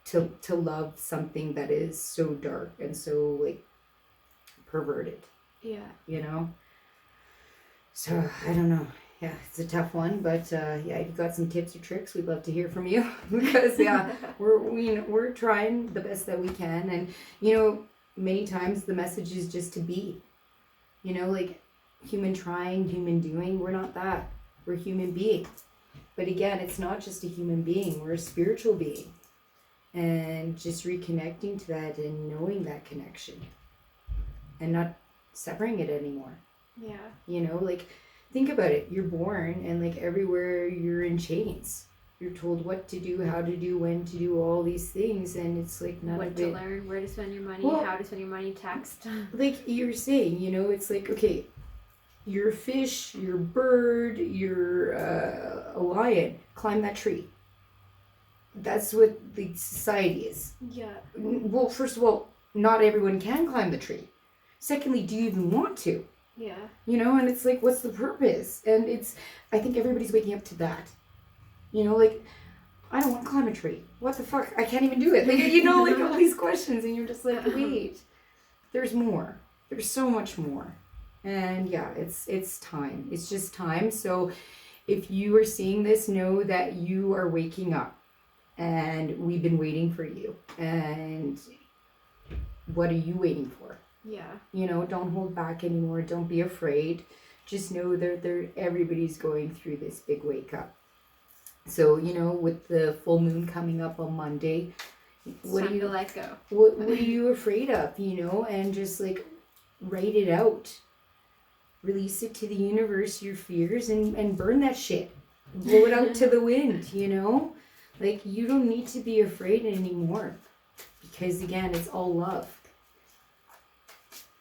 to love something that is so dark and so like perverted? Yeah. You know? So I don't know. Yeah, it's a tough one, but yeah, if you've got some tips or tricks, we'd love to hear from you because we're trying the best that we can, and you know, many times the message is just to be, you know, like human trying, human doing. We're not that. We're human beings, but again, it's not just a human being. We're a spiritual being, and just reconnecting to that and knowing that connection, and not severing it anymore. Yeah, you know, like. Think about it. You're born and like everywhere you're in chains. You're told what to do, how to do, when to do all these things, and it's like none what of to it. Learn, where to spend your money, how to spend your money, taxed. Like you're saying, you know, it's like, okay, you're a fish, you're a bird, you're a lion. Climb that tree. That's what the society is. Yeah. Well, first of all, not everyone can climb the tree. Secondly, do you even want to? Yeah. You know, and it's like, what's the purpose? And I think everybody's waking up to that. You know, like, I don't want to climb a tree. What the fuck? I can't even do it. Like, you know, like all these questions, and you're just like, wait, there's more. There's so much more. And yeah, it's time. It's just time. So if you are seeing this, know that you are waking up, and we've been waiting for you. And what are you waiting for? Yeah. You know, don't hold back anymore. Don't be afraid. Just know that everybody's going through this big wake up. So, you know, with the full moon coming up on Monday, what are you to let go? What are you afraid of, you know? And just like write it out. Release it to the universe, your fears, and burn that shit. Blow it out to the wind, you know? Like, you don't need to be afraid anymore. Because again, it's all love.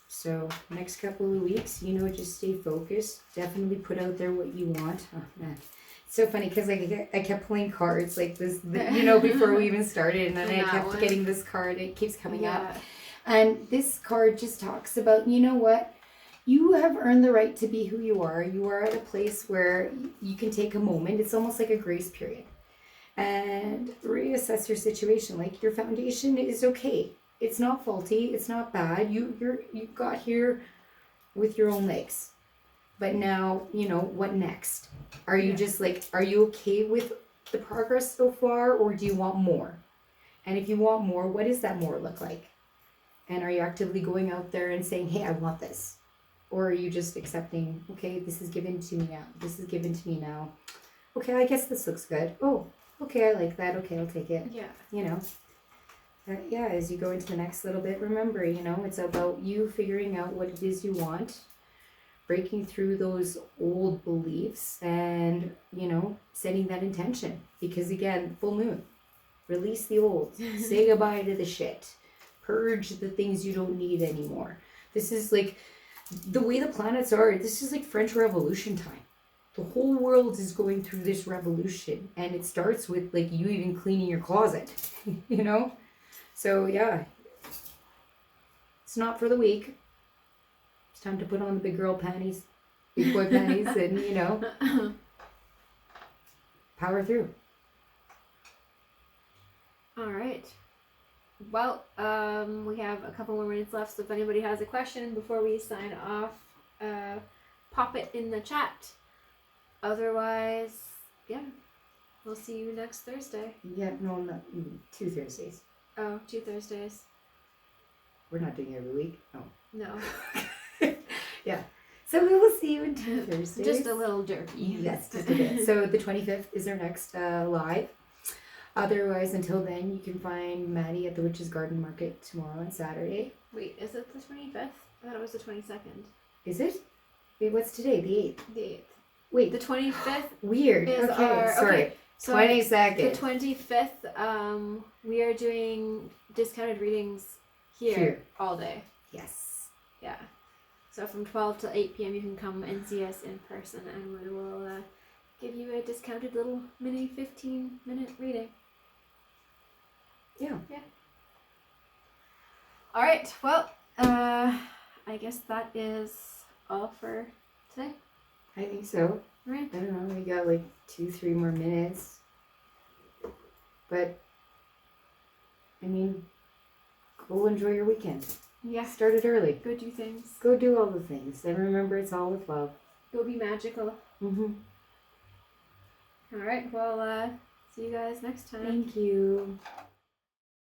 So next couple of weeks, you know, just stay focused. Definitely put out there what you want. Oh, man. It's so funny because I kept pulling cards like this, you know, before we even started. And then I kept getting this card. It keeps coming up. And this card just talks about, you know what? You have earned the right to be who you are. You are at a place where you can take a moment. It's almost like a grace period. And reassess your situation. Like, your foundation is okay. It's not faulty. It's not bad. You got here with your own legs. But now, you know, what next? Are you just like, are you okay with the progress so far, or do you want more? And if you want more, what does that more look like? And are you actively going out there and saying, hey, I want this? Or are you just accepting, okay, this is given to me now. This is given to me now. Okay, I guess this looks good. Oh, okay, I like that. Okay, I'll take it. Yeah. You know. Yeah, as you go into the next little bit, remember, you know, it's about you figuring out what it is you want, breaking through those old beliefs, and, you know, setting that intention. Because again, full moon, release the old, say goodbye to the shit, purge the things you don't need anymore. This is like, the way the planets are, this is like French Revolution time. The whole world is going through this revolution, and it starts with like you even cleaning your closet, you know? So yeah, it's not for the weak. It's time to put on the big girl panties, big boy panties, and, you know, power through. All right. Well, we have a couple more minutes left, so if anybody has a question before we sign off, pop it in the chat. Otherwise, yeah, we'll see you next Thursday. Yeah, no, not 2 Thursdays. Oh, 2 Thursdays. We're not doing it every week. Oh. No. Yeah. So we will see you in 2 Thursdays. Just a little derpy. Yes, just a bit. So the 25th is our next live. Otherwise, until then, you can find Maddy at the Witch's Garden Market tomorrow and Saturday. Wait, is it the 25th? I thought it was the 22nd. Is it? Wait, what's today? The 8th? The 8th. Wait. The 25th Weird. is okay, our... sorry. Okay, so 22nd. the 25th, we are doing discounted readings here all day. Yes. Yeah. So from 12 till 8 p.m. you can come and see us in person, and we will give you a discounted little mini 15-minute reading. Yeah. Yeah. All right. Well, I guess that is all for today. I think so. Right. I don't know. We got like 2-3 more minutes. But, I mean, go enjoy your weekend. Yeah. Start it early. Go do things. Go do all the things. And remember, it's all with love. Go be magical. Mm-hmm. All right. Well, see you guys next time. Thank you.